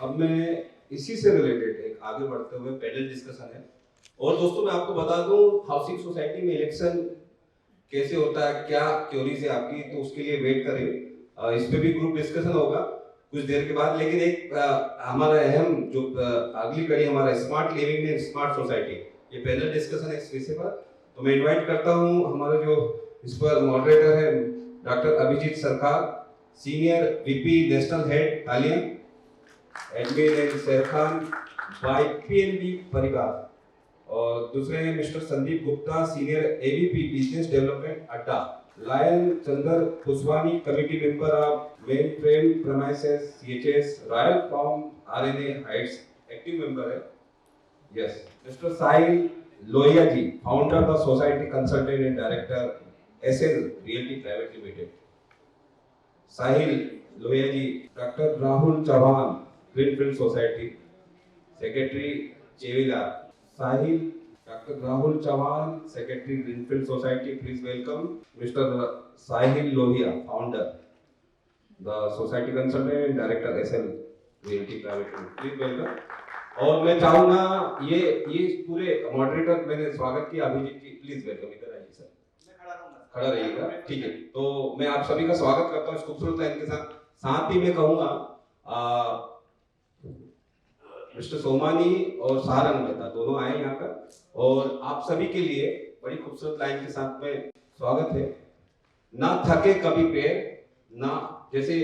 अब मैं इसी से रिलेटेड एक आगे बढ़ते हुए पैनल डिस्कशन है। और दोस्तों मैं आपको बता दूं हाउसिंग सोसाइटी में इलेक्शन कैसे होता है, क्या क्योरीज है आपकी, तो उसके लिए वेट करें। इस पे भी ग्रुप डिस्कशन होगा कुछ देर के बाद। लेकिन एक हमारा अहम जो अगली कड़ी हमारा स्मार्ट लिविंग में स्मार्ट सोसाइटी, ये पैनल डिस्कशन है इस विषय पर। तो मैं इनवाइट करता हूं हमारे जो इस पर मॉडरेटर है doctor Abhijit Sarkar, senior VP national head तालियां, admin and Sherkhan by PNB परिवार। और दूसरे हैं mister Sandeep Gupta, senior AVP business development Adda, lion Chander Pushwani, committee member of main frame premises CHS, royal farm RNA heights, active member है। Yes, mister Sahil Lohia ji, founder the society consultant and director SL realty private limited. Sahil Lohia ji. Doctor Rahul Chauhan, greenfield society, secretary चेविला। Sahil doctor Rahul Chauhan, secretary Greenfield society, please welcome mister Sahil Lohia, founder the society consultant and director SL realty private limited, please welcome. और मैं चाहूंगा ये पूरे moderator मैंने स्वागत किया, अभिजीत जी please welcome, इधर आइए सर, खड़ा रहिएगा, ठीक है। तो मैं आप सभी का स्वागत करता हूँ इस खूबसूरत लाइन के साथ। साथ ही मैं कहूंगा मिस्टर सोमानी और सारंग मेहता दोनों आए यहाँ पर, और आप सभी के लिए बड़ी खूबसूरत लाइन के साथ में स्वागत है। ना थके कभी पैर, ना, जैसे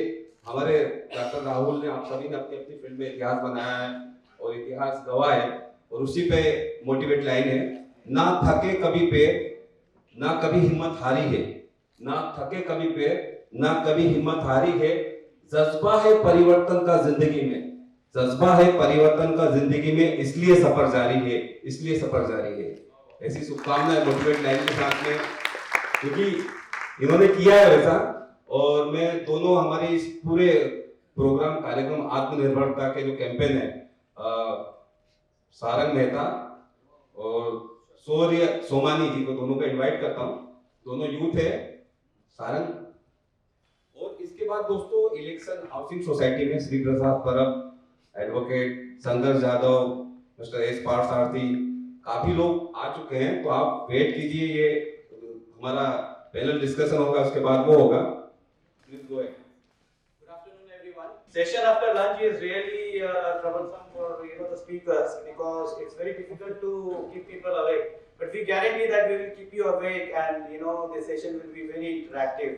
हमारे डॉक्टर राहुल ने, आप सभी ने अपनी अपनी फील्ड में इतिहास बनाया है और इतिहास गवाह है, और उसी पे मोटिवेट लाइन है, ना थके कभी पैर, ना कभी हिम्मत हारी है, ना थके कभी पैर, ना कभी हिम्मत हारी है, जज्बा है परिवर्तन का जिंदगी में, जज्बा है परिवर्तन का जिंदगी में, इसलिए सफर जारी है, इसलिए सफर जारी है। ऐसी शुभकामनाएं मोटिवेट लाइन के साथ में, क्योंकि इन्होंने किया है वैसा। और मैं दोनों हमारे इस पूरे प्रोग्राम कार्यक्रम आत्मनिर्भरता के जो कैंपेन है, सारंग मेहता और सूर्य सोमानी जी को दोनों को इनवाइट करता हूं, दोनों यूथ है सारंग। और इसके बाद दोस्तों इलेक्शन हाउसिंग सोसाइटी में श्री प्रसाद परब, एडवोकेट संघर्ष यादव, मिस्टर एस पार्थसारथी, काफी लोग आ चुके हैं। तो आप वेट कीजिए, ये हमारा पैनल डिस्कशन होगा, उसके बाद वो होगा। Please go ahead. Good afternoon, everyone. Session after lunch is really troublesome for the speakers, because it's very difficult to keep people awake. But we guarantee that we will keep you awake, and the session will be very interactive.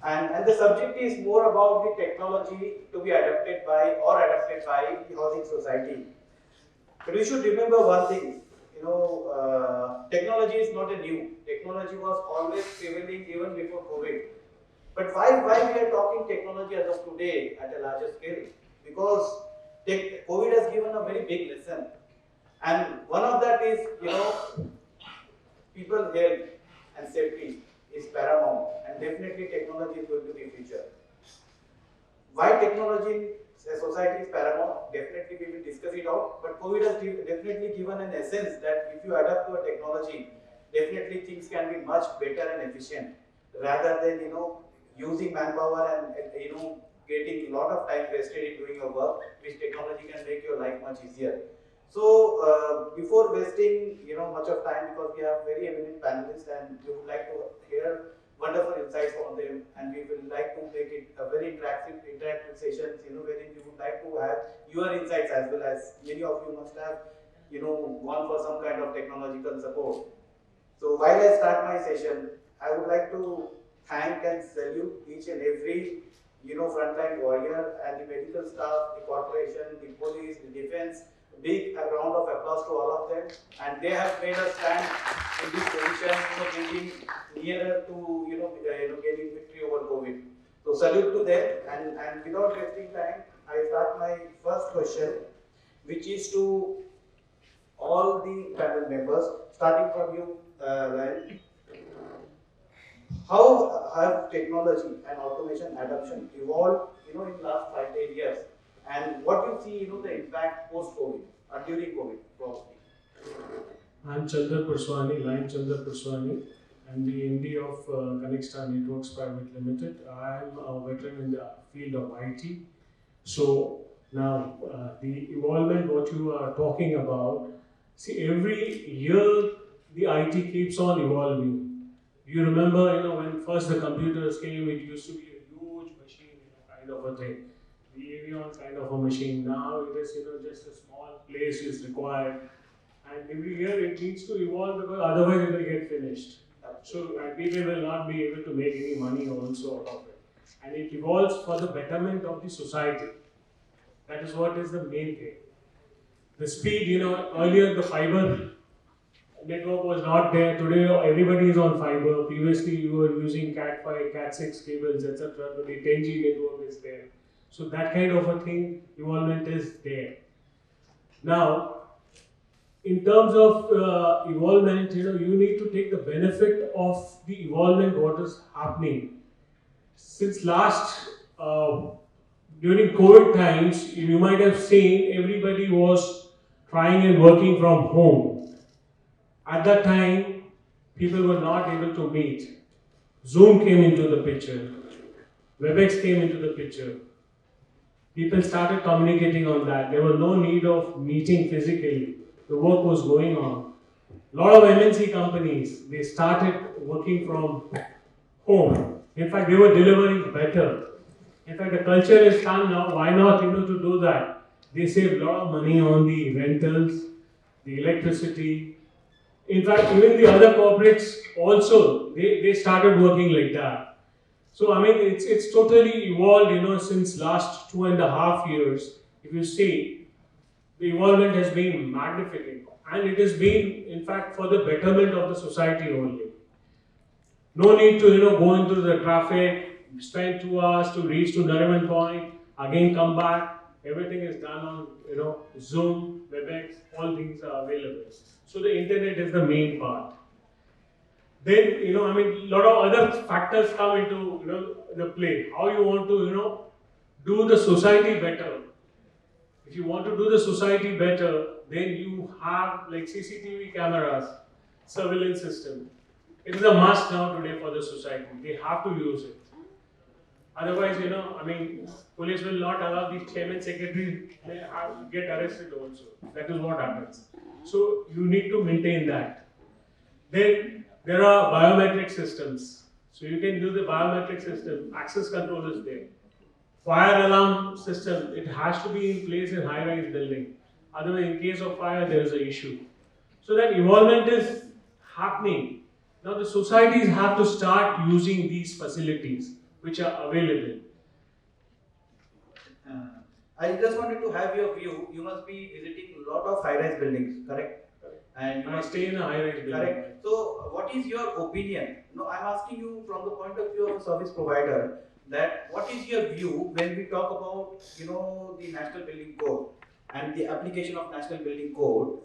And the subject is more about the technology to be adapted by the housing society. But we should remember one thing. Technology is not a new. Technology was always prevailing even before COVID. But why we are talking technology as of today at a larger scale? Because COVID has given a very big lesson, and one of that is people health and safety is paramount, and definitely technology is going to be future. Why technology in a society is paramount? Definitely we will discuss it out. But COVID has definitely given an essence that if you adapt to a technology, definitely things can be much better and efficient, rather than using manpower and getting a lot of time wasted in doing your work, which technology can make your life much easier. So before wasting much of time, because we have very eminent panelists and we would like to hear wonderful insights from them, and we will like to make it a very interactive sessions, wherein we would like to have your insights, as well as many of you must have gone for some kind of technological support. So while I start my session, I would like to thank and salute each and every frontline warrior and the medical staff, the corporation, the police, the defense. Big round of applause to all of them, and they have made us stand in this position, getting nearer to getting victory over COVID. So salute to them, and without wasting time, I start my first question, which is to all the panel members, starting from you, Ryan. How have technology and automation adoption evolved, in the last 5-10 years, and what you see, the impact post-COVID or during COVID, probably? I'm Chandra Purswani, Lion Chandra Purswani. I'm the MD of Connectstar Networks Private Limited. I'm a veteran in the field of IT. So Now, the involvement what you are talking about, see, every year the IT keeps on evolving. You remember, when first the computers came, it used to be a huge machine, kind of a thing. The Avion kind of a machine. Now it is, just a small place is required, and every year it needs to evolve because otherwise it will get finished. So people will not be able to make any money also out of it. And it evolves for the betterment of the society. That is what is the main thing. The speed, earlier the fiber network was not there. Today everybody is on fiber. Previously you were using Cat 5, Cat 6 cables, etc. Today 10G network is there. So that kind of a thing, evolvement is there. Now, in terms of evolvement, you need to take the benefit of the evolvement what is happening. Since last during COVID times, you might have seen everybody was trying and working from home. At that time, people were not able to meet. Zoom came into the picture. WebEx came into the picture. People started communicating on that. There was no need of meeting physically. The work was going on. A lot of MNC companies, they started working from home. In fact, they were delivering better. In fact, the culture is done now. Why not, to do that? They save a lot of money on the rentals, the electricity. In fact, even the other corporates also, they started working like that. So, it's totally evolved, since last 2.5 years. If you see, the evolvement has been magnificent. And it has been, in fact, for the betterment of the society only. No need to, go into the traffic, spend 2 hours to reach to Nariman Point, again come back. Everything is done on, Zoom, WebEx, all things are available. So the internet is the main part. Then, a lot of other factors come into, the play. How you want to, do the society better. If you want to do the society better, then you have like CCTV cameras, surveillance system. It is a must now today for the society. They have to use it. Otherwise, police will not allow these chairman secretaries to get arrested also. That is what happens. So you need to maintain that. Then there are biometric systems. So you can do the biometric system. Access control is there. Fire alarm system, it has to be in place in high-rise building. Otherwise, in case of fire, there is an issue. So that evolvement is happening. Now the societies have to start using these facilities which are available. I just wanted to have your view. You must be visiting a lot of high-rise buildings, correct? And I stay in a high-rise building. Correct. So, what is your opinion? I'm asking you from the point of view of a service provider. That what is your view when we talk about the National Building Code and the application of National Building Code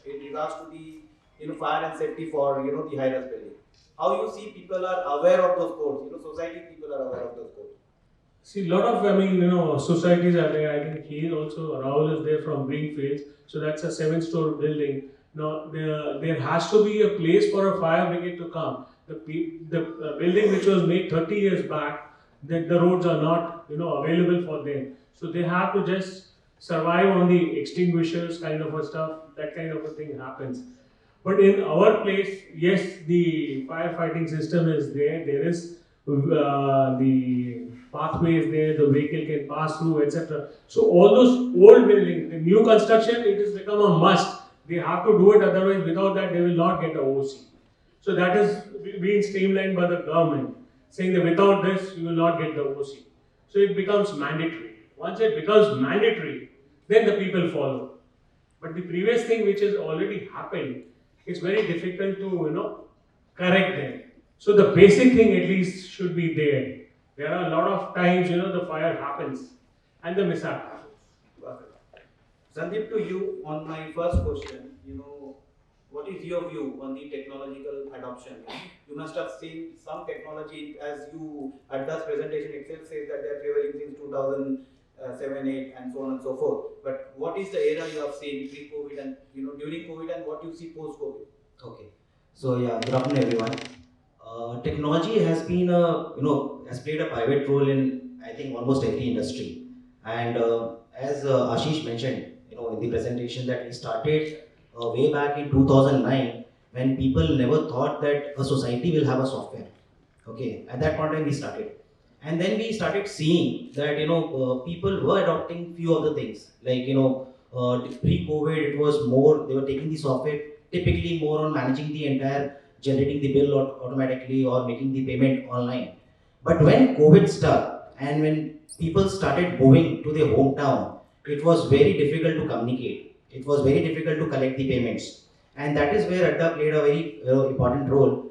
in regards to the fire and safety for the high-rise building? How you see people are aware of those codes? Society people are aware of those codes. See, a lot of societies are there. I think he also Rahul is there from Greenfields. So that's a 7-story building. Now there has to be a place for a fire brigade to come. The building which was made 30 years back, that the roads are not available for them, so they have to just survive on the extinguishers kind of a stuff. That kind of a thing happens. But in our place, yes, the firefighting system is there. There is the pathway is there. The vehicle can pass through, etc. So all those old buildings, the new construction, it has become a must. They have to do it. Otherwise, without that, they will not get the OC. So that is being streamlined by the government, saying that without this, you will not get the OC. So it becomes mandatory. Once it becomes mandatory, then the people follow. But the previous thing which has already happened, it's very difficult to correct them. So the basic thing at least should be there. There are a lot of times the fire happens and the mishap happens. Sandeep, to you on my first question, what is your view on the technological adoption? You must have seen some technology, as you at this presentation itself says that they are prevailing since 2007, 8 and so on and so forth. But what is the era you have seen pre-COVID and during COVID, and what you see post-COVID? Okay. So yeah, good afternoon everyone. Technology has been has played a pivot role in, I think, almost every industry. And as Ashish mentioned, in the presentation that we started way back in 2009, when people never thought that a society will have a software. Okay, at that point in time we started, and then we started seeing that people were adopting few of the things like pre-COVID it was more they were taking the software typically more on managing the entire generating the bill automatically or making the payment online. But when COVID started and when people started moving to their hometown, it was very difficult to communicate. It was very difficult to collect the payments, and that is where Adda played a very important role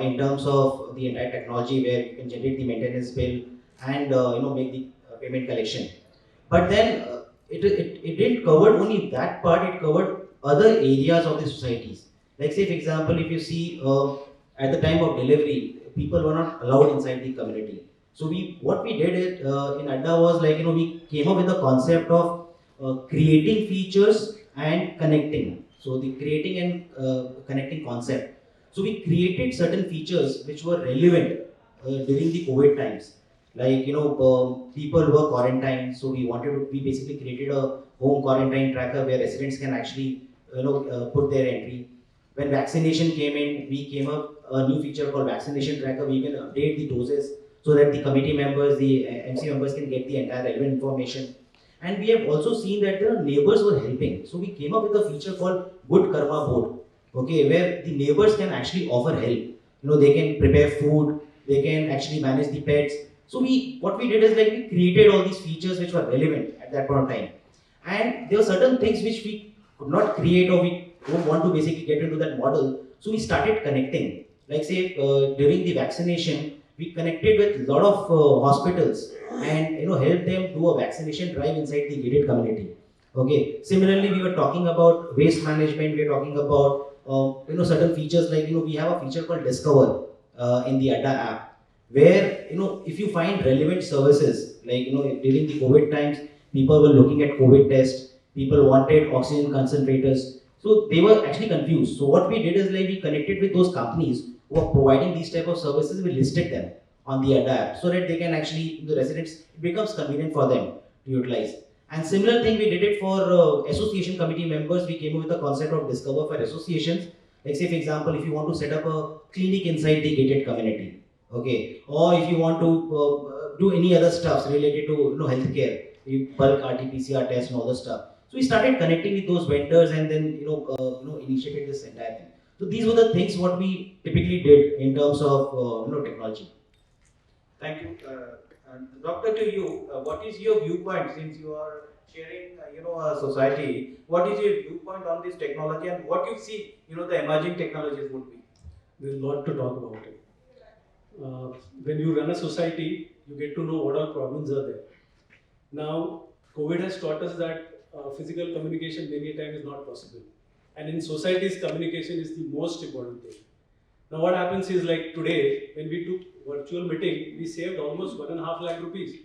in terms of the entire technology where you can generate the maintenance bill and make the payment collection. But then it didn't cover only that part, it covered other areas of the societies. Like say for example, if you see at the time of delivery, people were not allowed inside the community. So what we did in Adda was like we came up with the concept of creating features and connecting. So the creating and connecting concept. So we created certain features which were relevant during the COVID times. Like people were quarantined, so we basically created a home quarantine tracker where residents can actually put their entry. When vaccination came in, we came up a new feature called vaccination tracker. We can update the doses so that the committee members, the MC members can get the entire relevant information. And we have also seen that the neighbors were helping. So we came up with a feature called Good Karma Board, okay, where the neighbors can actually offer help. They can prepare food, they can actually manage the pets. So what we did is like we created all these features which were relevant at that point of time. And there were certain things which we could not create or we don't want to basically get into that model. So we started connecting. Like say during the vaccination, we connected with a lot of hospitals and helped them do a vaccination drive inside the gated community. Okay. Similarly, we were talking about waste management. We were talking about certain features like we have a feature called Discover in the Adda app, where if you find relevant services like during the COVID times, people were looking at COVID tests, people wanted oxygen concentrators, so they were actually confused. So what we did is like we connected with those companies who are providing these type of services. We listed them on the Adda app so that they can actually the residents it becomes convenient for them to utilize. And similar thing we did it for association committee members. We came up with the concept of Discover for associations. Like say for example, if you want to set up a clinic inside the gated community, okay, or if you want to do any other stuff related to healthcare, bulk RT-PCR test and all the stuff. So we started connecting with those vendors and then initiated this entire thing. So these were the things what we typically did in terms of technology. Thank you. Doctor, to you, what is your viewpoint since you are sharing, a society? What is your viewpoint on this technology and what you see, the emerging technologies would be? There's a lot to talk about it. When you run a society, you get to know what all problems are there. Now, COVID has taught us that physical communication many times is not possible. And in societies, communication is the most important thing. Now, what happens is like today, when we took virtual meeting, we saved almost 1.5 lakh rupees.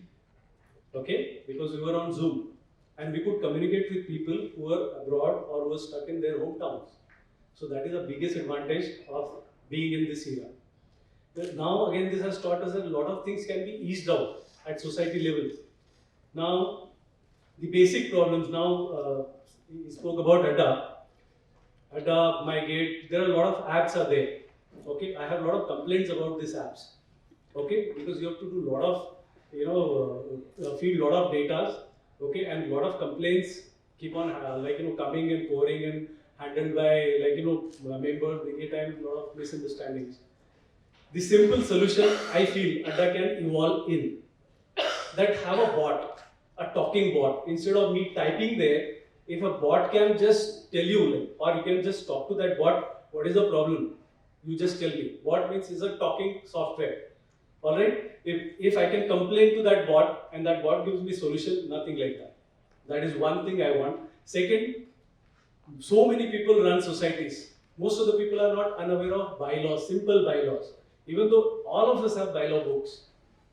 Okay? Because we were on Zoom. And we could communicate with people who were abroad or who were stuck in their hometowns. So that is the biggest advantage of being in this era. But now again, this has taught us that a lot of things can be eased out at society level. Now, the basic problems now, we spoke about Adda, My Gate, there are a lot of apps are there. Okay, I have a lot of complaints about these apps. Okay, because you have to do a lot of, feed a lot of data. Okay, and a lot of complaints keep on coming and pouring and handled by members. Many times, a lot of misunderstandings. The simple solution I feel Adda can evolve in that have a bot, a talking bot. Instead of me typing there, if a bot can just tell you, or you can just talk to that bot, what is the problem? You just tell me. Bot means is a talking software. Alright? If I can complain to that bot and that bot gives me solution, nothing like that. That is one thing I want. Second, so many people run societies. Most of the people are not unaware of bylaws, simple bylaws. Even though all of us have bylaw books,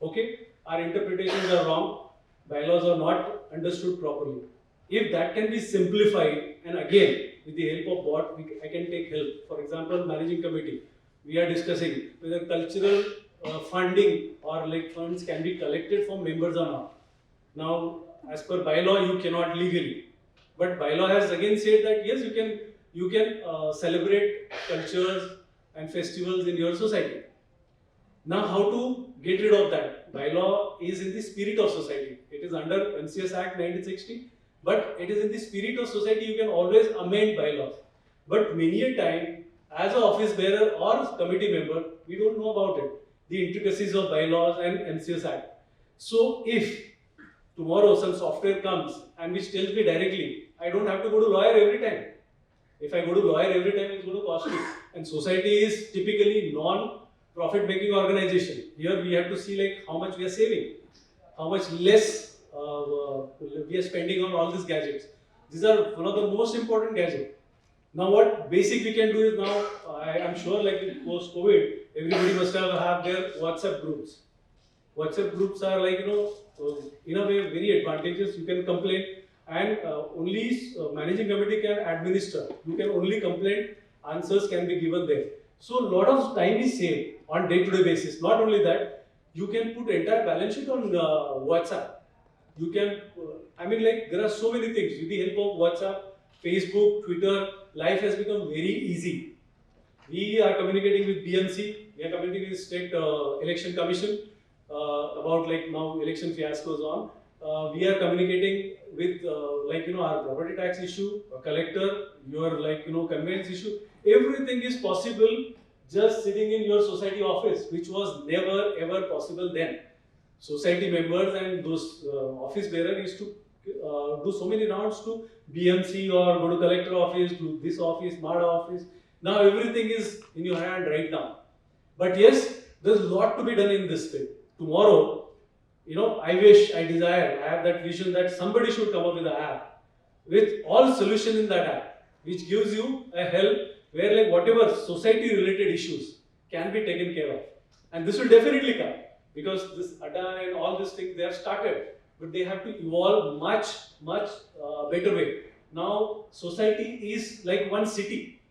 okay, our interpretations are wrong, bylaws are not understood properly. If that can be simplified, and again, with the help of bot, I can take help. For example, managing committee, we are discussing whether cultural funding or like funds can be collected from members or not. Now, as per bylaw you cannot legally. But bylaw has again said that yes, you can celebrate cultures and festivals in your society. Now, how to get rid of that? Bylaw is in the spirit of society. It is under NCS Act 1960, but it is in the spirit of society. You can always amend bylaws. But many a time, as an office bearer or committee member, we don't know about it, the intricacies of bylaws and NCS Act. So, if tomorrow some software comes and which tells me directly, I don't have to go to lawyer every time. If I go to lawyer every time, it's going to cost me. And society is typically non-profit making organization. Here we have to see like how much we are saving, how much less we are spending on all these gadgets. These are one of the most important gadgets. Now what basic we can do is now, I am sure like post-COVID, everybody must have their WhatsApp groups. WhatsApp groups are like, in a way very advantageous. You can complain and only managing committee can administer. You can only complain, answers can be given there. So a lot of time is saved on day-to-day basis. Not only that, you can put entire balance sheet on WhatsApp. You can, there are so many things. With the help of WhatsApp, Facebook, Twitter, life has become very easy. We are communicating with BMC, we are communicating with State Election Commission about like now election fiascos on. We are communicating with our property tax issue, a collector, your conveyance issue. Everything is possible just sitting in your society office, which was never ever possible then. Society members and those office bearers used to do so many rounds to BMC or go to collector office, to this office, MADA office. Now everything is in your hand right now. But yes, there's a lot to be done in this field. Tomorrow, I wish, I desire, I have that vision that somebody should come up with an app with all solution in that app, which gives you a help where like whatever society related issues can be taken care of. And this will definitely come because this ADA and all these things, they have started, but they have to evolve much better way. Now society is like one city.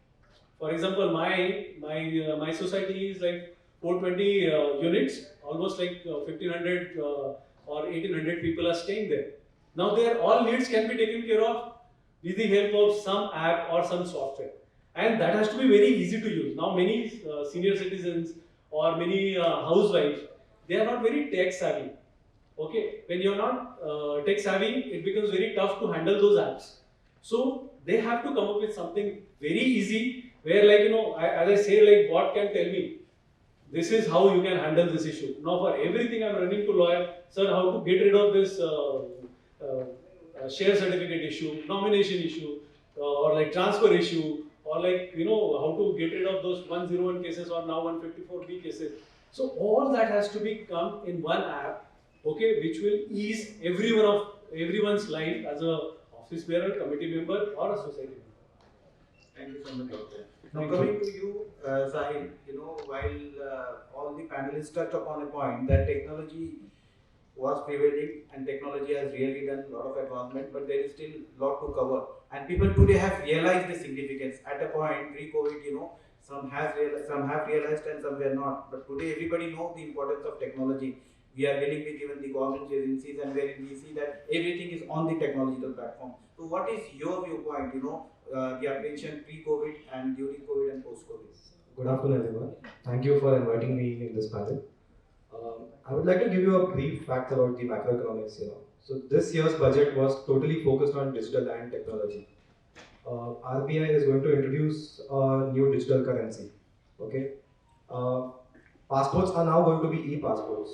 For example, my society is like 420 units, almost like 1500 or 1800 people are staying there. Now their all needs can be taken care of with the help of some app or some software, and that has to be very easy to use. Now many senior citizens or many housewives, they are not very tech savvy. Okay, when you're not tech savvy, it becomes very tough to handle those apps. So they have to come up with something very easy where as I say, like bot can tell me, this is how you can handle this issue. Now for everything I'm running to lawyer, sir, how to get rid of this share certificate issue, nomination issue, or like transfer issue, or like, how to get rid of those 101 cases or now 154B cases. So all that has to be come in one app, okay, which will ease everyone's life as a office bearer, committee member, or a society member. Thank you so much, Doctor. Now coming to you, Sahil, while all the panelists touched upon a point that technology was prevailing and technology has really done a lot of advancement, but there is still a lot to cover. And people today have realized the significance. At a point pre-COVID, some have realized and some were not. But today everybody knows the importance of technology. We are dealing with even the government agencies and wherein we see that everything is on the technological platform. So what is your viewpoint, the apprehension pre-COVID and during COVID and post-COVID? Good afternoon, everyone. Thank you for inviting me in this panel. I would like to give you a brief fact about the macroeconomics. So this year's budget was totally focused on digital and technology. RBI is going to introduce a new digital currency. Okay, passports are now going to be e-passports.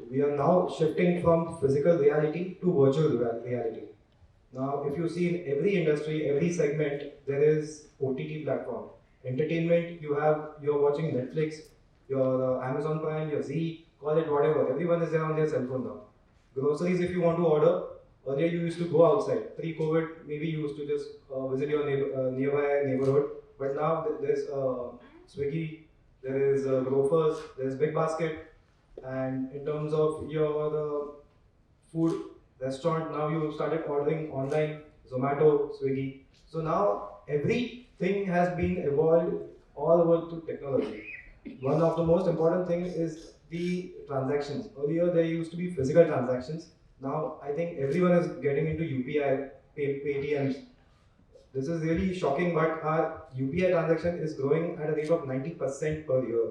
We are now shifting from physical reality to virtual reality. Now, if you see in every industry, every segment, there is OTT platform. Entertainment, you're watching Netflix, your Amazon Prime, your Z, call it whatever. Everyone is there on their cell phone now. Groceries, if you want to order, earlier you used to go outside. Pre-COVID, maybe you used to just visit your nearby neighborhood. But now there's Swiggy, there is Grofers, there's Big Basket. And in terms of your food, restaurant, now you started ordering online, Zomato, Swiggy. So now everything has been evolved all over to technology. One of the most important things is the transactions. Earlier there used to be physical transactions. Now I think everyone is getting into UPI, Paytms. This is really shocking, but our UPI transaction is growing at a rate of 90% per year.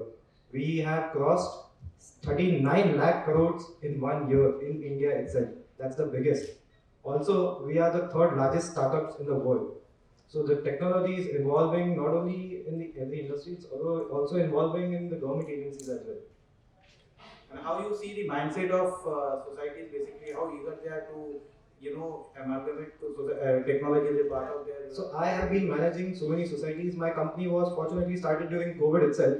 We have crossed 39 lakh crores in 1 year in India itself. That's the biggest. Also, we are the third largest startups in the world. So the technology is evolving not only in the every industry, it's also involving in the government agencies as well. And how you see the mindset of societies, basically how eager they are to, amalgamate to technology as a part of their. So I have been managing so many societies. My company was fortunately started during COVID itself,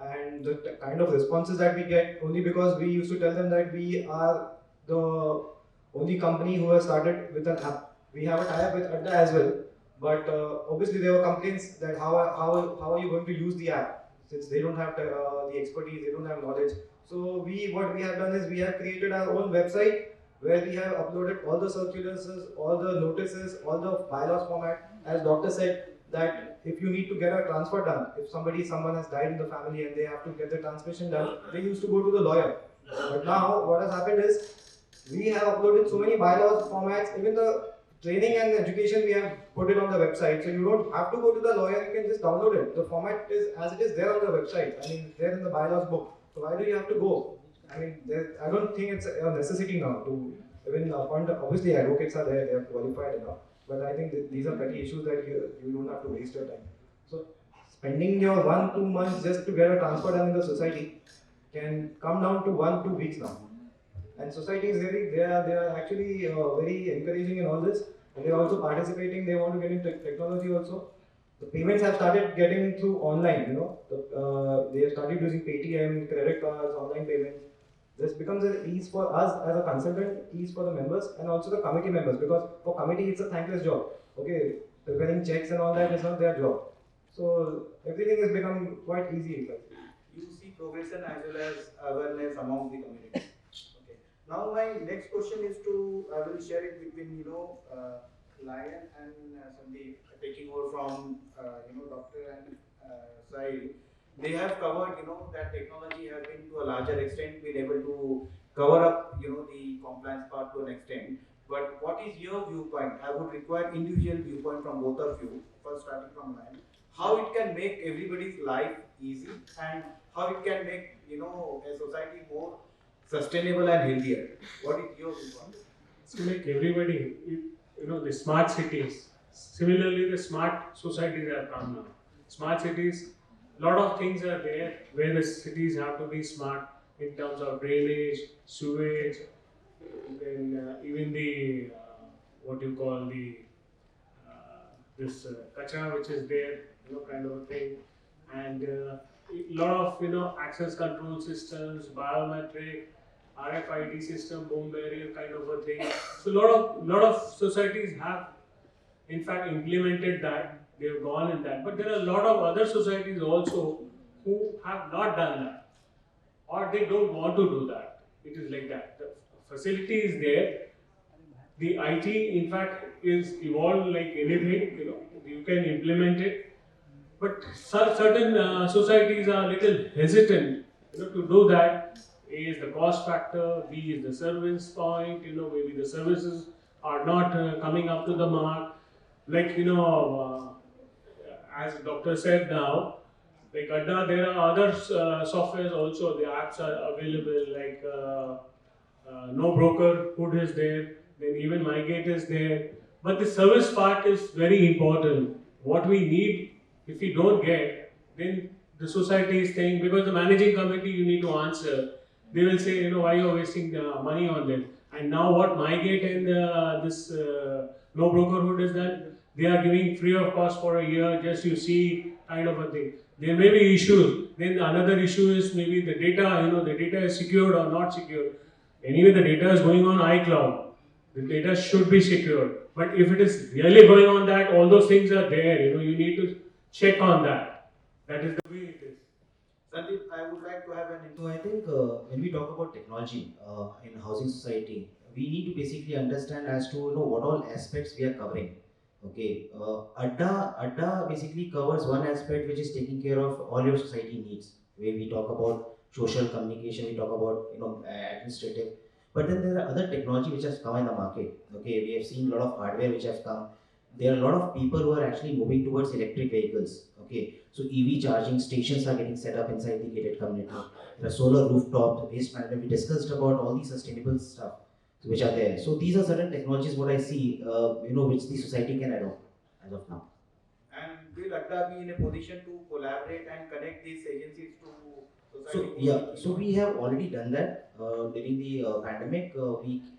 and the kind of responses that we get only because we used to tell them that we are the only company who has started with an app. We have a tie-up with Adda as well, but obviously there were complaints that how are you going to use the app since they don't have the expertise, they don't have knowledge. So what we have done is we have created our own website where we have uploaded all the circulars, all the notices, all the bylaws format. As doctor said, that if you need to get a transfer done, if someone has died in the family and they have to get the transmission done, they used to go to the lawyer. But now what has happened is we have uploaded so many bylaws formats, even the training and education we have put it on the website. So you don't have to go to the lawyer, you can just download it. The format is as it is there on the website. I mean, it's there in the bylaws book. So why do you have to go? I mean, I don't think it's a necessity now to even appoint. Obviously, advocates are there; they are qualified enough. But I think these are petty issues that you don't have to waste your time. So, spending your 1-2 months just to get a transfer done in the society can come down to 1-2 weeks now. And society is really they are actually very encouraging in all this, and they are also participating. They want to get into technology also. The payments have started getting through online. They have started using Paytm, credit cards, online payments. This becomes an ease for us as a consultant, ease for the members, and also the committee members, because for committee it's a thankless job. Okay, preparing checks and all that is not their job. So everything has become quite easy. You see progression as well as awareness among the community. Okay. Now my next question is I will share it between Lion and Sandeep, taking over from Doctor and Sai. They have covered that technology has been to a larger extent been able to cover up the compliance part to an extent. But what is your viewpoint? I would require individual viewpoint from both of you. First, starting from Lion, how it can make everybody's life easy and how it can make a society more sustainable and healthier. What is your viewpoint? To make everybody, the smart cities. Similarly, the smart societies have come now. Smart cities, a lot of things are there where the cities have to be smart in terms of drainage, sewage, then even the what you call the this kachra which is there, kind of a thing, and a lot of access control systems, biometric, RFID system, boom barrier kind of a thing. So lot of societies have in fact implemented that. They have gone in that, but there are a lot of other societies also who have not done that, or they don't want to do that. It is like that. The facility is there. The IT, in fact, is evolved like anything. You can implement it, but certain societies are a little hesitant, to do that. A is the cost factor. B is the service point. Maybe the services are not coming up to the mark. Like as doctor said now, like Adda, there are other softwares also. The apps are available. Like No Broker Hood is there. Then even MyGate is there. But the service part is very important. What we need, if we don't get, then the society is saying, because the managing committee you need to answer. They will say, why you are wasting money on them. And now what MyGate and this No Broker Hood is that they are giving free of cost for a year, just you see, kind of a thing. There may be issues. Then another issue is maybe the data, the data is secured or not secured. Anyway, the data is going on iCloud. The data should be secured. But if it is really going on that, all those things are there. You need to check on that. That is the way it is. Sandeep, I would like to have an So I think when we talk about technology in housing society, we need to basically understand as to what all aspects we are covering. Okay, Adda basically covers one aspect which is taking care of all your society needs. Where we talk about social communication, we talk about administrative. But then there are other technology which has come in the market. Okay, we have seen a lot of hardware which has come. There are a lot of people who are actually moving towards electric vehicles. Okay, so EV charging stations are getting set up inside the gated community. There are solar rooftop, waste management. We discussed about all the sustainable stuff which are there. So these are certain technologies what I see, which the society can adopt as of now. And will ADDA be in a position to collaborate and connect these agencies to society? So yeah, so we have already done that during the pandemic.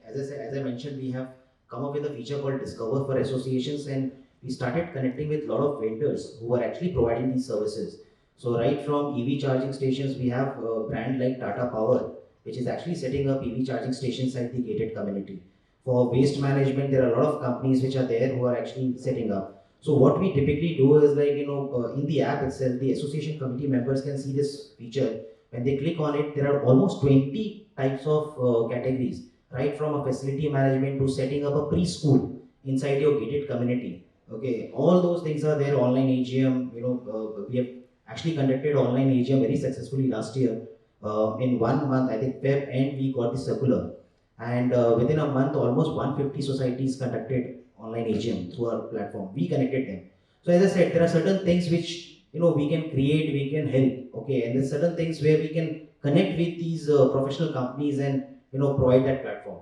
As I mentioned, we have come up with a feature called Discover for associations, and we started connecting with a lot of vendors who are actually providing these services. So right from EV charging stations, we have a brand like Tata Power, which is actually setting up EV charging stations at the gated community. For waste management, there are a lot of companies which are there who are actually setting up. So what we typically do is like in the app itself, the association committee members can see this feature. When they click on it, there are almost 20 types of categories, right from a facility management to setting up a preschool inside your gated community. Okay, all those things are there. Online AGM, we have actually conducted online AGM very successfully last year. In 1 month, I think Feb end, we got the circular, and within a month, almost 150 societies conducted online AGM through our platform. We connected them. So as I said, there are certain things which we can create, we can help. Okay, and there's certain things where we can connect with these professional companies and provide that platform.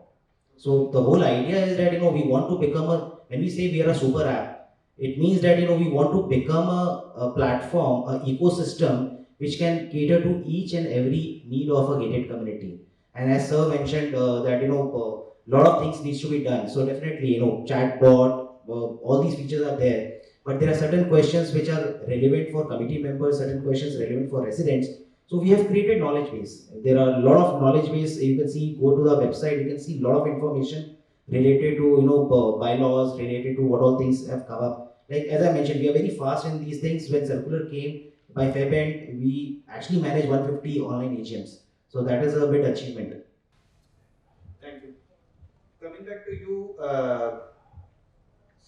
So the whole idea is that we want to become when we say we are a super app, it means that we want to become a platform, a ecosystem which can cater to each and every need of a gated community. And as sir mentioned, that a lot of things needs to be done. So definitely chatbot, all these features are there, but there are certain questions which are relevant for committee members, certain questions relevant for residents. So we have created knowledge base. There are a lot of knowledge base. You can see, go to the website, you can see a lot of information related to bylaws, related to what all things have come up. Like as I mentioned, we are very fast in these things. When circular came by Feb end, we actually managed 150 online AGMs. So that is a big achievement. Thank you. Coming back to you,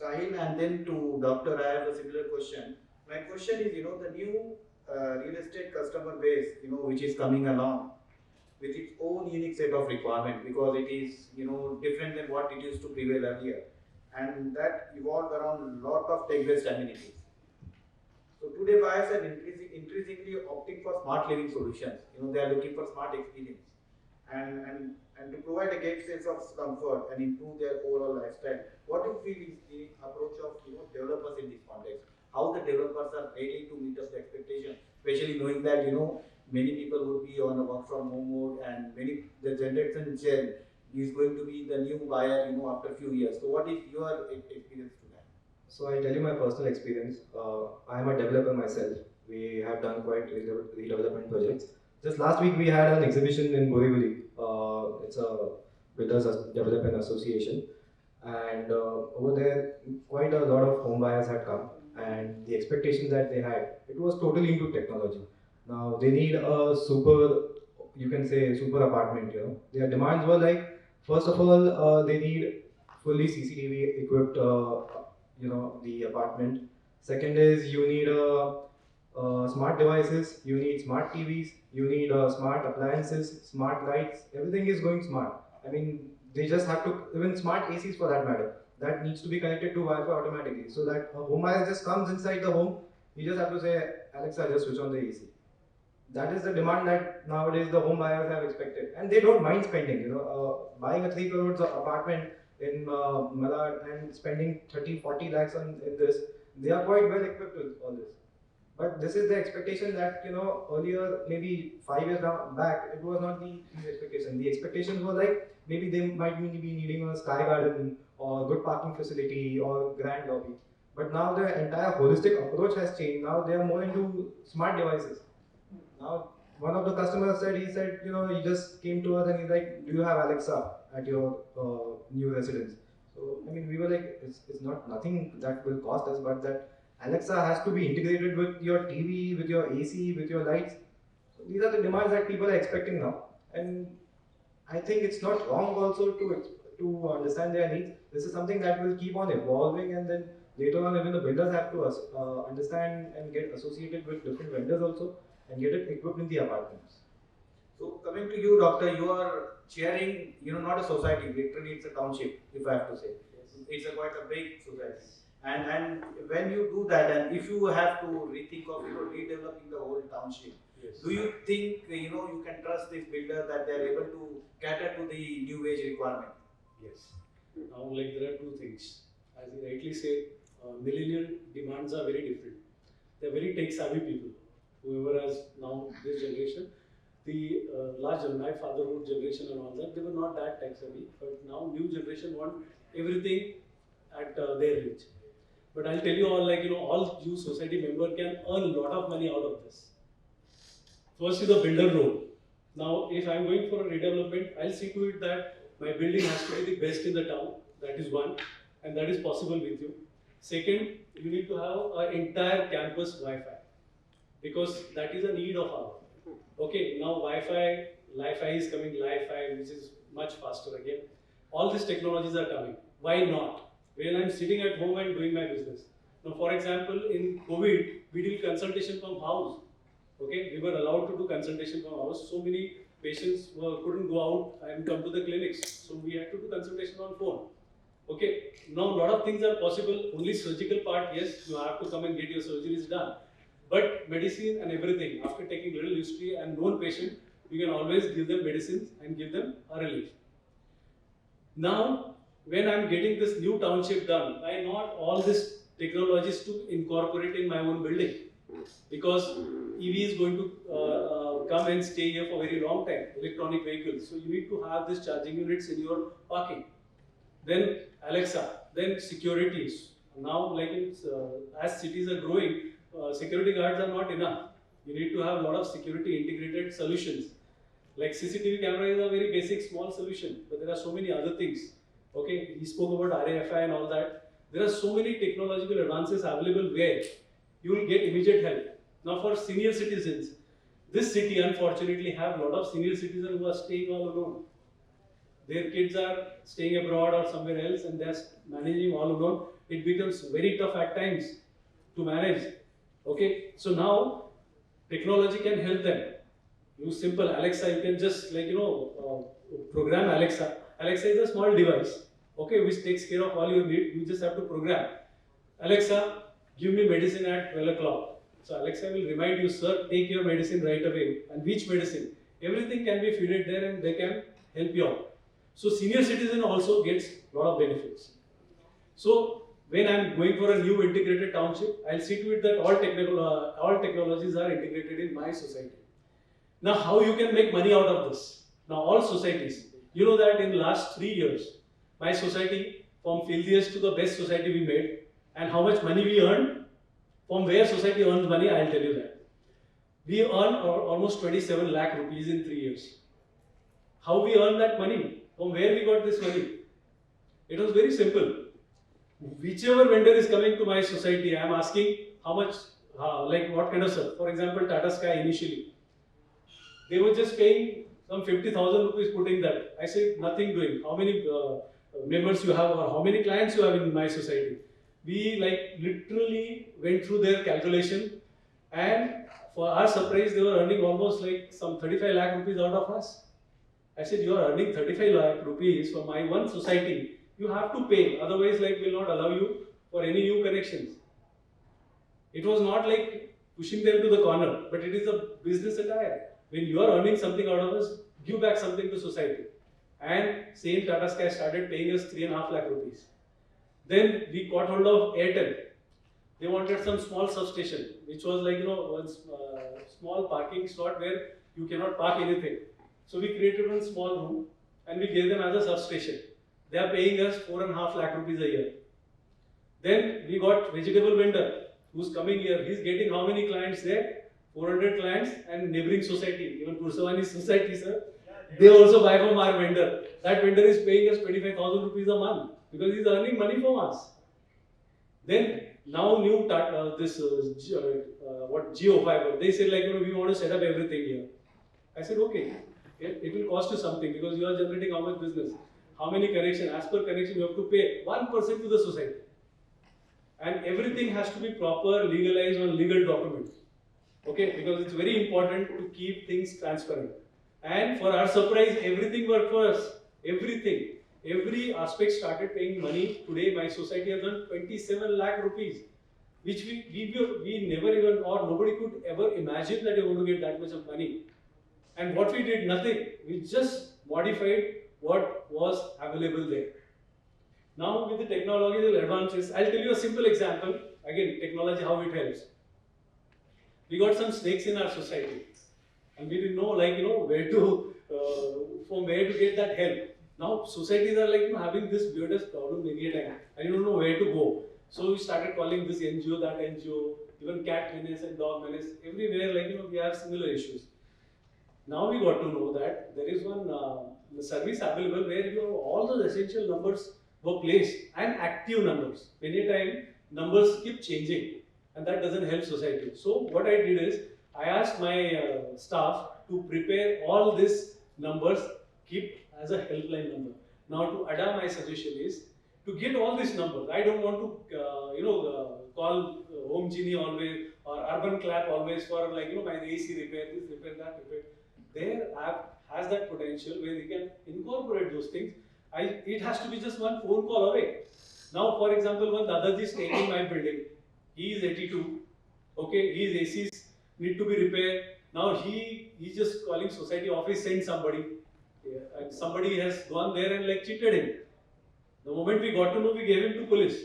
Sahil, and then to Doctor, I have a similar question. My question is, the new real estate customer base, which is coming along with its own unique set of requirements, because it is, different than what it used to prevail earlier, and that evolved around a lot of tech-based amenities. So today, buyers are increasingly opting for smart living solutions. They are looking for smart experience, and to provide a great sense of comfort and improve their overall lifestyle. What do you feel is the approach of developers in this context? How the developers are ready to meet up the expectation, especially knowing that many people would be on a work from home mode, and the generation Gen is going to be the new buyer after a few years. So what is your experience to that? So I tell you my personal experience. I am a developer myself. We have done quite redevelopment projects. Just last week we had an exhibition in Borivali. It's a builders development association, and over there quite a lot of home buyers had come, and the expectations that they had, it was totally into technology. Now they need a super, you can say super apartment. Their demands were like, first of all, they need fully CCTV equipped, the apartment. Second is you need smart devices, you need smart TVs, you need smart appliances, smart lights. Everything is going smart. I mean, they just have to, even smart ACs for that matter, that needs to be connected to Wi-Fi automatically. So that a home buyer just comes inside the home, you just have to say, Alexa, just switch on the AC. That is the demand that nowadays the home buyers have expected, and they don't mind spending. Buying a 3 crores apartment in Malad and spending 30-40 lakhs in this, they are quite well equipped with all this. But this is the expectation that earlier, maybe 5 years back, it was not the expectation. The expectations were like maybe they might be needing a sky garden or good parking facility or grand lobby. But now the entire holistic approach has changed. Now they are more into smart devices. Now, one of the customers said, he just came to us and he's like, do you have Alexa at your new residence? So, I mean, we were like, it's not nothing that will cost us, but that Alexa has to be integrated with your TV, with your AC, with your lights. So these are the demands that people are expecting now. And I think it's not wrong also to understand their needs. This is something that will keep on evolving, and then later on even the builders have to understand and get associated with different vendors also and get it equipped in the apartments. So coming to you, doctor, you are chairing, not a society, literally it's a township, if I have to say. It's a quite a big society. And when you do that, and if you have to rethink of, redeveloping the whole township, Yes. do you think, you can trust this builder that they are able to cater to the new age requirement? Yes. Now, like there are two things. As you rightly said, millennial demands are very different. They're very tech-savvy people. Whoever has now this generation, the my fatherhood generation and all that, they were not that tech-savvy. But now new generation want everything at their reach. But I'll tell you all, all you society member can earn a lot of money out of this. First is the builder role. Now, if I'm going for a redevelopment, I'll see to it that my building has to be the best in the town. That is one, and that is possible with you. Second, you need to have an entire campus Wi-Fi, because that is a need of ours. Okay, now Wi-Fi is coming, Wi-Fi, which is much faster again. All these technologies are coming. Why not? When I'm sitting at home and doing my business. Now, for example, in COVID, we did consultation from house. Okay, we were allowed to do consultation from house. So many patients couldn't go out and come to the clinics. So we had to do consultation on phone. Okay, now a lot of things are possible. Only surgical part, yes, you have to come and get your surgeries done. But medicine and everything, after taking little history and known patient, you can always give them medicines and give them a relief. Now, when I'm getting this new township done, I want all these technologies to incorporate in my own building, because EV is going to come and stay here for a very long time, electronic vehicles. So you need to have these charging units in your parking. Then Alexa, then securities. Now, as cities are growing, security guards are not enough. You need to have a lot of security integrated solutions. Like CCTV camera is a very basic small solution, but there are so many other things. Okay, he spoke about RAFI and all that. There are so many technological advances available where you will get immediate help. Now, for senior citizens, this city unfortunately have a lot of senior citizens who are staying all alone. Their kids are staying abroad or somewhere else and they're managing all alone. It becomes very tough at times to manage. Okay, so now technology can help them. Use simple Alexa, you can just program Alexa. Alexa is a small device, okay, which takes care of all your needs. You just have to program. Alexa, give me medicine at 12 o'clock. So Alexa will remind you, sir, take your medicine right away. And which medicine? Everything can be fed there and they can help you out. So senior citizen also gets a lot of benefits. So when I'm going for a new integrated township, I'll see to it that all technologies are integrated in my society. Now, how you can make money out of this? Now, all societies, you know that in the last 3 years, my society, from filthiest to the best society we made, and how much money we earned, from where society earns money, I'll tell you that. We earned almost 27 lakh rupees in 3 years. How we earned that money? From where we got this money? It was very simple. Whichever vendor is coming to my society, I am asking how much, what kind of stuff. For example, Tata Sky initially, they were just paying some 50,000 rupees putting that. I said, nothing doing. How many members you have or how many clients you have in my society? We literally went through their calculation, and for our surprise, they were earning almost some 35 lakh rupees out of us. I said, you are earning 35 lakh rupees for my one society. You have to pay, otherwise we'll not allow you for any new connections. It was not like pushing them to the corner, but it is a business attire. When you are earning something out of us, give back something to society. And same Tata Sky started paying us 3.5 lakh rupees. Then we got hold of Airtel. They wanted some small substation, which was one small parking slot where you cannot park anything. So we created one small room and we gave them as a substation. They are paying us 4.5 lakh rupees a year. Then we got vegetable vendor who's coming here. He's getting how many clients there? 400 clients, and neighboring society, even Pursavani society, sir, they also buy from our vendor. That vendor is paying us 25,000 rupees a month because he's earning money from us. Then now new Geo Fiber, they said we want to set up everything here. I said okay, it will cost you something because you are generating how much business, how many connection. As per connection, you have to pay 1% to the society, and everything has to be proper, legalized on legal documents. Okay, because it's very important to keep things transparent. And for our surprise, everything worked for us. Everything. Every aspect started paying money. Today, my society has done 27 lakh rupees, which we never even, or nobody could ever imagine that you're going to get that much of money. And what we did, nothing. We just modified what was available there. Now, with the technological advances, I'll tell you a simple example. Again, technology, how it helps. We got some snakes in our society, and we didn't know, where to, from where to get that help. Now, societies are having this weirdest problem many a time. I don't know where to go. So we started calling this NGO, that NGO, even cat menace and dog menace. Everywhere, we have similar issues. Now we got to know that there is one service available where all those essential numbers were placed and active numbers. Many a time numbers keep changing, and that doesn't help society. So what I did is I asked my staff to prepare all these numbers, keep as a helpline number. Now to Ada, my suggestion is to get all these numbers. I don't want to call Home Genie always or Urban Clap always for my AC repair, this repair, that repair. Their app has that potential where you can incorporate those things. It has to be just one phone call away. Now, for example, when Dadaji is staying in my building, he is 82. Okay, his ACs need to be repaired. Now he's just calling society office, send somebody, and somebody has gone there and cheated him. The moment we got to know, we gave him to police.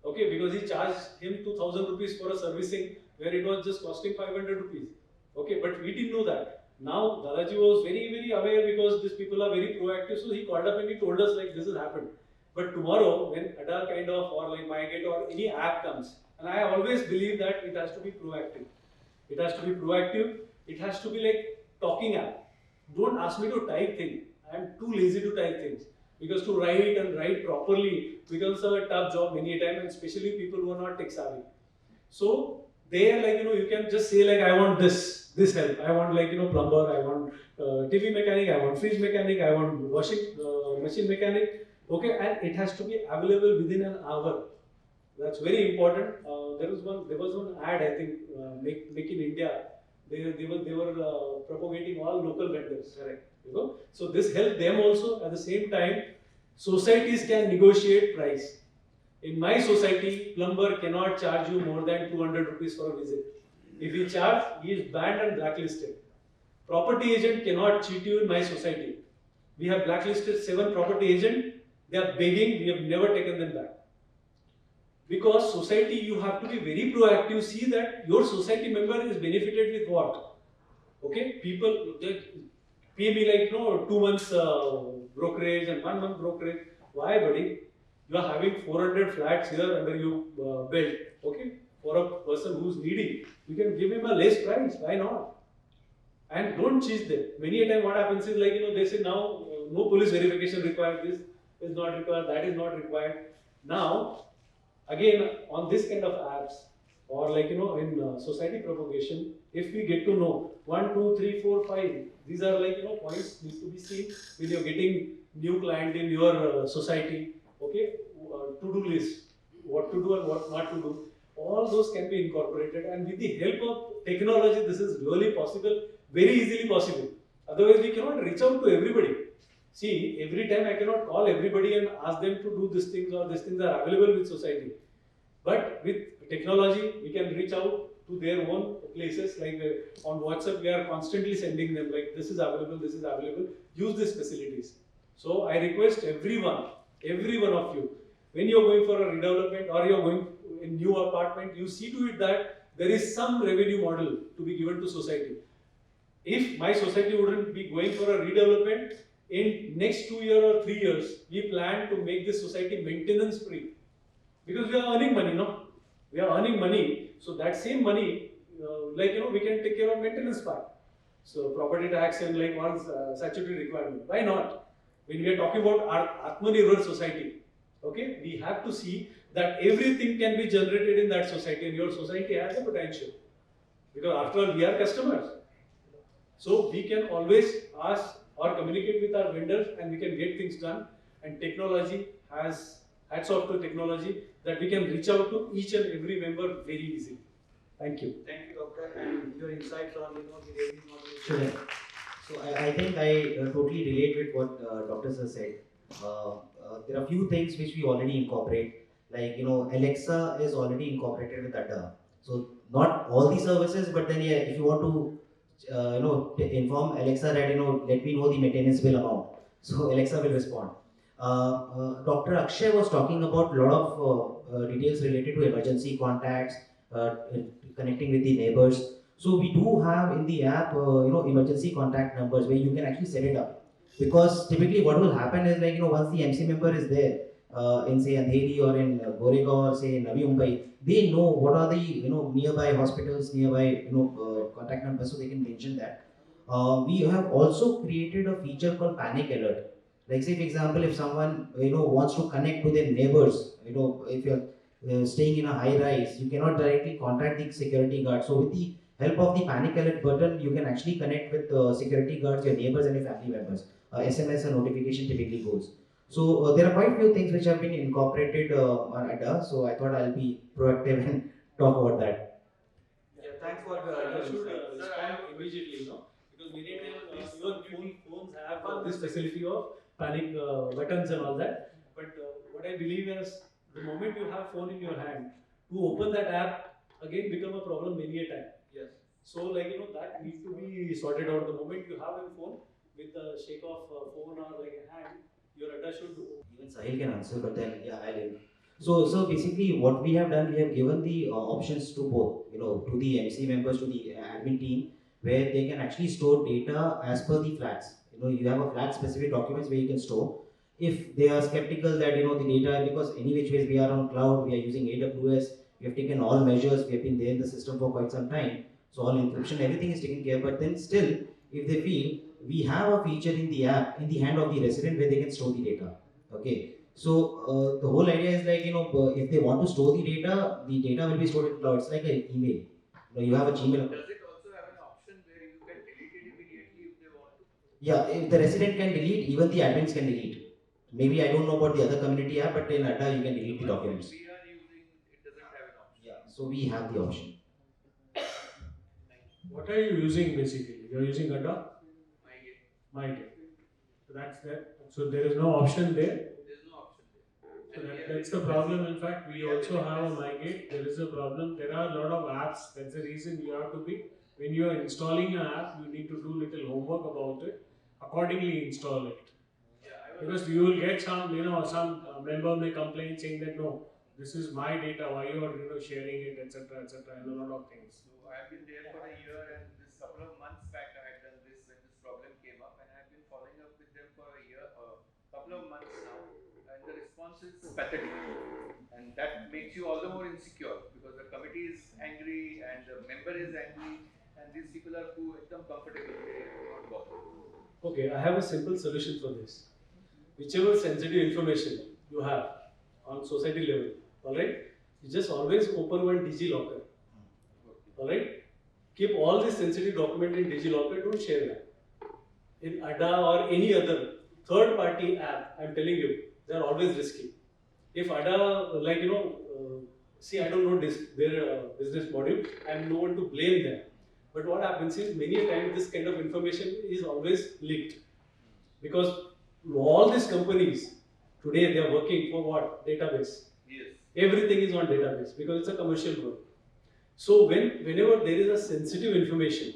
Okay, because he charged him 2,000 rupees for a servicing where it was just costing 500 rupees. Okay, but we didn't know that. Now, Dadaji was very, very aware because these people are very proactive. So he called up and he told us this has happened. But tomorrow, when Ada or MyGet or any app comes, and I always believe that it has to be proactive. It has to be proactive. It has to be talking app. Don't ask me to type things. I am too lazy to type things. Because to write and write properly becomes a tough job many a time, and especially people who are not tech savvy. So there, you can just say I want this help. I want plumber. I want TV mechanic. I want fridge mechanic. I want washing machine mechanic. Okay, and it has to be available within an hour. That's very important. There was one ad, I think, Make in India. They were propagating all local vendors. Correct. So this helped them also. At the same time, societies can negotiate price. In my society, plumber cannot charge you more than 200 rupees for a visit. If he charges, he is banned and blacklisted. Property agent cannot cheat you in my society. We have blacklisted 7 property agents. They are begging. We have never taken them back. Because society, you have to be very proactive. See that your society member is benefited with what? Okay, people they pay me 2 months brokerage and 1 month brokerage. Why, buddy? You are having 400 flats here under you built. Okay, for a person who's needy, you can give him a less price. Why not? And don't cheat them. Many a time, what happens is they say now no police verification required. This is not required. That is not required. Now, again, on this kind of apps or in society propagation, if we get to know 1, 2, 3, 4, 5, these are points need to be seen when you're getting new client in your society. Okay, to-do list, what to do and what not to do. All those can be incorporated, and with the help of technology, this is really possible, very easily possible. Otherwise, we cannot reach out to everybody. See, every time I cannot call everybody and ask them to do these things or these things are available with society. But with technology, we can reach out to their own places. On WhatsApp, we are constantly sending them this is available, use these facilities. So I request every one of you, when you're going for a redevelopment or you're going in new apartment, you see to it that there is some revenue model to be given to society. If my society wouldn't be going for a redevelopment, in next 2 years or 3 years, we plan to make this society maintenance free. Because we are earning money, no? We are earning money, so that same money, we can take care of maintenance part. So property tax and one's statutory requirement. Why not? When we are talking about our Aatmanirbhar society, okay, we have to see that everything can be generated in that society, and your society has the potential. Because after all, we are customers. So we can always ask or communicate with our vendors, and we can get things done. And technology has, hats off to technology, that we can reach out to each and every member very easily. Thank you. Thank you, Doctor, and your insights on the revenue model. Sure. So I think I totally relate with what Dr. Sir said. There are few things which we already incorporate, like Alexa is already incorporated with Adda. So not all the services, but then yeah, if you want to inform Alexa that let me know the maintenance bill amount, so Alexa will respond. Dr. Akshay was talking about a lot of details related to emergency contacts, connecting with the neighbors. So we do have in the app, emergency contact numbers where you can actually set it up. Because typically what will happen is like, once the MC member is there, in say Andheri or in Goregaon or say in Navi Mumbai, they know what are the, nearby hospitals, nearby, contact numbers, so they can mention that. We have also created a feature called panic alert. Like say for example, if someone, wants to connect to their neighbors, if you're staying in a high rise, you cannot directly contact the security guard. So with the help of the panic alert button, you can actually connect with security guards, your neighbors, and your family members. SMS and notification typically goes. So there are quite few things which have been incorporated on ADA. So I thought I'll be proactive and talk about that. Yeah, thanks for I should your respond immediately, because many times even phones have this facility of panic buttons and all that. But what I believe is the moment you have phone in your hand, to open that app again become a problem many a time. Yes. So like that needs to be sorted out. The moment you have a phone with the shake of phone or like a hand, your ADA should Even Sahil can answer, but then yeah, I'll. So basically, what we have done, we have given the options to both, to the MC members, to the admin team, where they can actually store data as per the flats. You have a flat specific documents where you can store. If they are skeptical that the data, because any which ways we are on cloud, we are using AWS, we have taken all measures, we have been there in the system for quite some time. So all encryption, everything is taken care. But then still, if they feel, we have a feature in the app in the hand of the resident where they can store the data. Okay. So the whole idea is like if they want to store the data will be stored in cloud. It's like an email. You have a Gmail. Does it also have an option where you can delete it immediately if they want to? Yeah, if the resident can delete, even the admins can delete. Maybe I don't know about the other community app, but in ADA you can delete the documents. We are using, it doesn't have an option. Yeah, so we have the option. What are you using basically? You are using ADA? MyGate. So that's that. So there is no option there. There's no option there. So that's the problem. In fact, we also have a MyGate. There is a problem. There are a lot of apps. That's the reason you have to be, when you are installing an app, you need to do little homework about it. Accordingly install it. Because you will get some, some member may complain saying that no, this is my data, why you are sharing it, etc., and a lot of things. So I have been there for a year, and this couple of months back I had done this when this problem came up, and I have been following up with them for a year, couple of months now, and the response is pathetic, and that makes you all the more insecure because the committee is angry and the member is angry, and these people are too comfortable, they are not bothered. Okay, I have a simple solution for this. Whichever sensitive information you have on society level, alright, you just always open one DigiLocker. Alright? Keep all this sensitive document in DigiLocker, don't share that. In ADA or any other third party app, I'm telling you, they are always risky. If ADA, see, I don't know their business model, I'm no one to blame them. But what happens is, many a time this kind of information is always leaked. Because all these companies, today they are working for what? Database. Yes. Everything is on database because it's a commercial world. So whenever there is a sensitive information,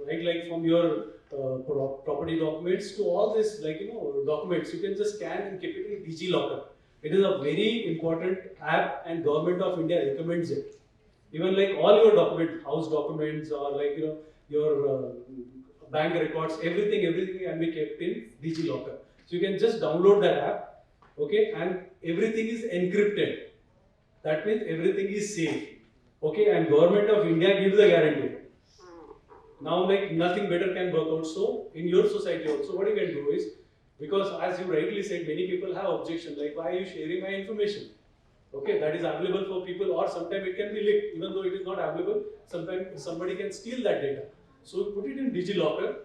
right, like from your property documents to all this, documents, you can just scan and keep it in DigiLocker. It is a very important app, and Government of India recommends it. Even like all your documents, house documents, or your bank records, everything can be kept in DigiLocker. So you can just download that app, okay, and everything is encrypted. That means everything is safe, okay, and Government of India gives a guarantee. Now, nothing better can work out. So in your society also, what you can do is, because as you rightly said, many people have objection, like why are you sharing my information? Okay, that is available for people, or sometimes it can be leaked, even though it is not available. Sometimes somebody can steal that data. So put it in DigiLocker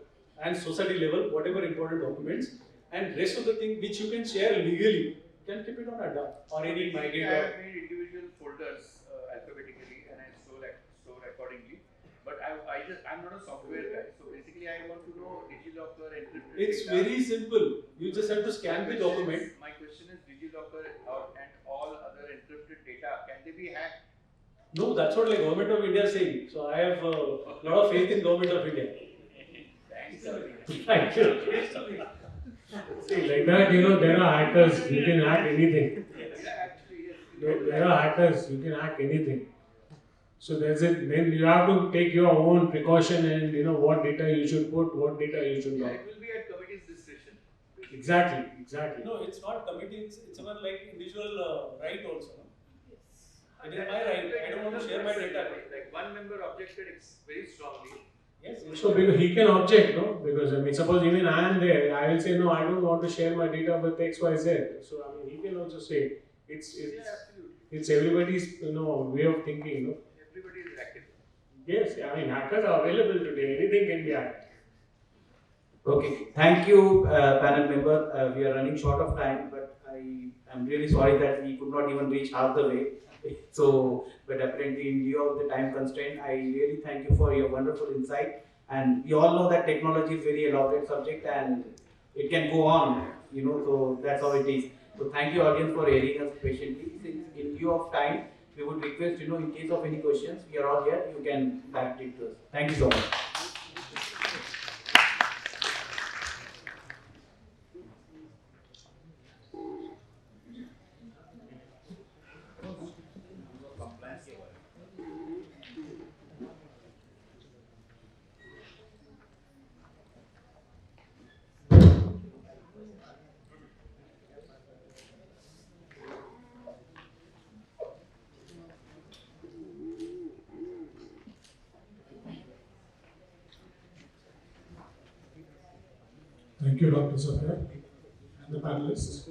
and society level, whatever important documents, and rest of the thing which you can share legally, you can keep it on ADA or any MyGate. I have made individual folders alphabetically, and I store accordingly. But I'm not a software guy. So basically, I want to know DigiLocker encrypted It's data. very simple. You just have to scan the document. My question is DigiLocker and all other encrypted data, can they be hacked? No, that's what like Government of India is saying. So I have a lot of faith in Government of India. Thanks, sir. Thank you. See, like that, there are hackers. You can hack anything. Yeah, actually, yes. There are hackers. You can hack anything. So that's it. Then you have to take your own precaution and what data you should put, what data you should Yeah, not. it will be at committee's discretion. Exactly. No, it's not committee, it's about like individual right also. No? It is my right. I don't want to share my data. Like one member objected very strongly. Yes. So because he can object, no? Because suppose even I am there, I will say no, I don't want to share my data with X, Y, Z. So he can also say it's Yeah, absolutely. it's everybody's way of thinking, no? Everybody is active. Yes, hackers are available today. Anything can be hacked. Okay, thank you, panel member. We are running short of time, but I am really sorry that we could not even reach half the way. So, but apparently, in view of the time constraint, I really thank you for your wonderful insight. And we all know that technology is very elaborate subject and it can go on, so that's how it is. So, thank you, audience, for hearing us patiently. Since in view of time, we would request, in case of any questions, we are all here. You can direct it to us. Thank you so much. Thank you, Dr. Safia, and the panelists.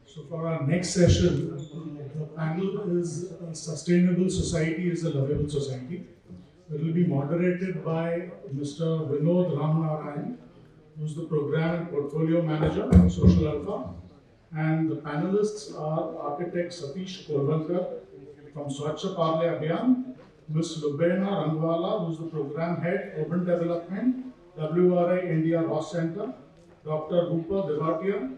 So for our next session, the panel is Sustainable Society is a Lovable Society. It will be moderated by Mr. Vinod Ramnarayan, who is the Program and Portfolio Manager at Social Alpha. And the panelists are architect Satish Kolvankar from Swachh Parle Abhiyan, Ms. Lubena Rangwala, who is the Program Head, Urban Development, WRI India Ross Center, Dr. Rupa Devatia,